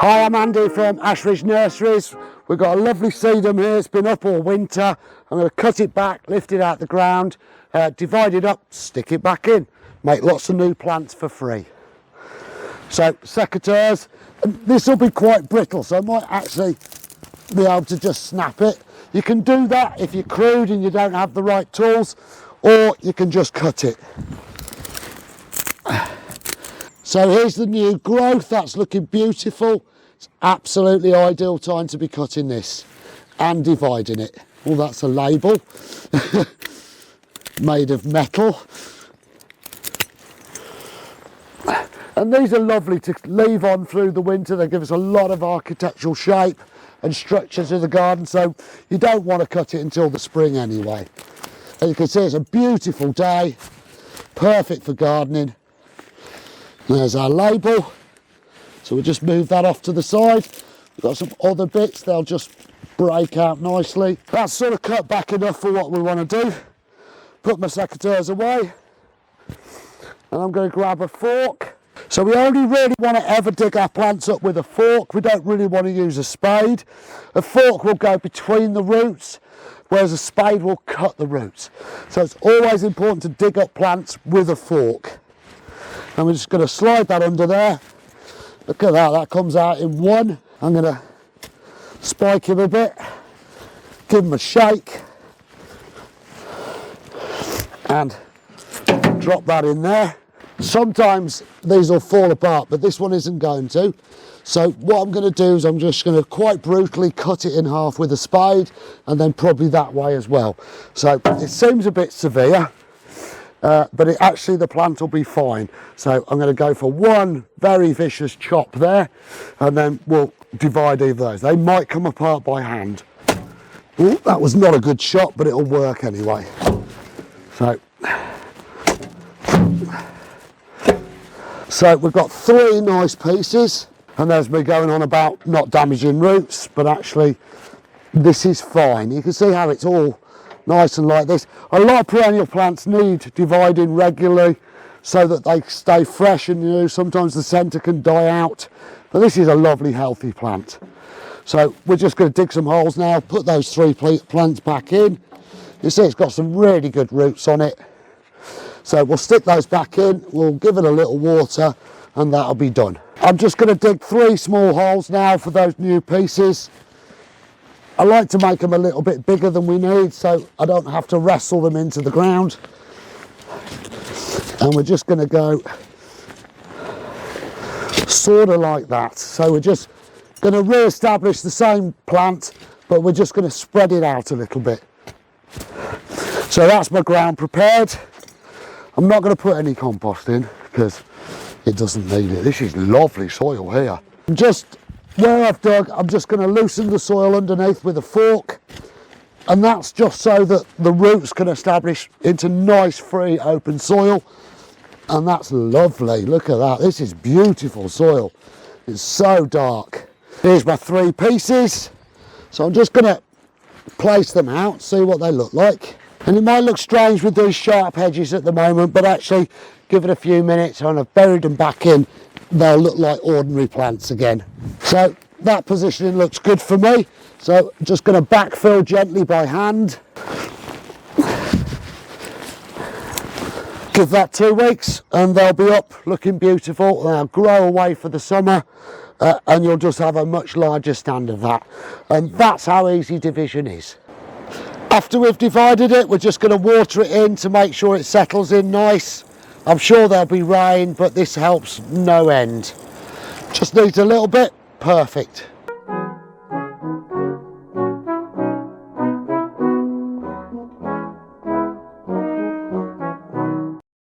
Hi, I'm Andy from Ashridge Nurseries. We've got a lovely sedum here. It's been up all winter. I'm going to cut it back, lift it out the ground, divide it up, stick it back in, make lots of new plants for free. So secateurs, this will be quite brittle, so I might actually be able to just snap it. You can do that if you're crude and you don't have the right tools, or you can just cut it. So here's the new growth, that's looking beautiful. It's absolutely ideal time to be cutting this and dividing it. Well, that's a label made of metal. And these are lovely to leave on through the winter. They give us a lot of architectural shape and structure to the garden, so you don't want to cut it until the spring anyway. As you can see, it's a beautiful day, perfect for gardening. There's our label, so we'll just move that off to the side. We've got some other bits, they'll just break out nicely. That's sort of cut back enough for what we want to do. Put my secateurs away, and I'm going to grab a fork. So we only really want to ever dig our plants up with a fork. We don't really want to use a spade. A fork will go between the roots, whereas a spade will cut the roots. So it's always important to dig up plants with a fork. And we're just going to slide that under there. Look at that, that comes out in one. I'm going to spike him a bit, give him a shake, and drop that in there. Sometimes these will fall apart, but this one isn't going to. So what I'm going to do is I'm just going to quite brutally cut it in half with a spade, and then probably that way as well. So it seems a bit severe. But actually the plant will be fine. So I'm going to go for one very vicious chop there, and then we'll divide either of those. They might come apart by hand. Ooh, that was not a good shot, but it'll work anyway. So we've got three nice pieces, and there's me going on about not damaging roots, but actually this is fine. You can see how it's all nice and like this. A lot of perennial plants need dividing regularly so that they stay fresh and new. Sometimes the centre can die out, but this is a lovely healthy plant. So we're just going to dig some holes now, put those three plants back in. You see it's got some really good roots on it. So we'll stick those back in, we'll give it a little water, and that'll be done. I'm just going to dig three small holes now for those new pieces. I like to make them a little bit bigger than we need, so I don't have to wrestle them into the ground. And we're just going to go sort of like that. So we're just going to re-establish the same plant, but we're just going to spread it out a little bit. So that's my ground prepared. I'm not going to put any compost in because it doesn't need it. This is lovely soil here. Just where I've dug, I'm just going to loosen the soil underneath with a fork, and that's just so that the roots can establish into nice free open soil, and that's lovely. Look at that, this is beautiful soil. It's so dark. Here's my three pieces, so I'm just going to place them out, see what they look like. And it might look strange with these sharp edges at the moment, but actually give it a few minutes and I've buried them back in, they'll look like ordinary plants again. So that positioning looks good for me. So just going to backfill gently by hand. Give that 2 weeks and they'll be up looking beautiful. They'll grow away for the summer and you'll just have a much larger stand of that. And that's how easy division is. After we've divided it, we're just going to water it in to make sure it settles in nice. I'm sure there'll be rain, but this helps no end. Just needs a little bit, perfect.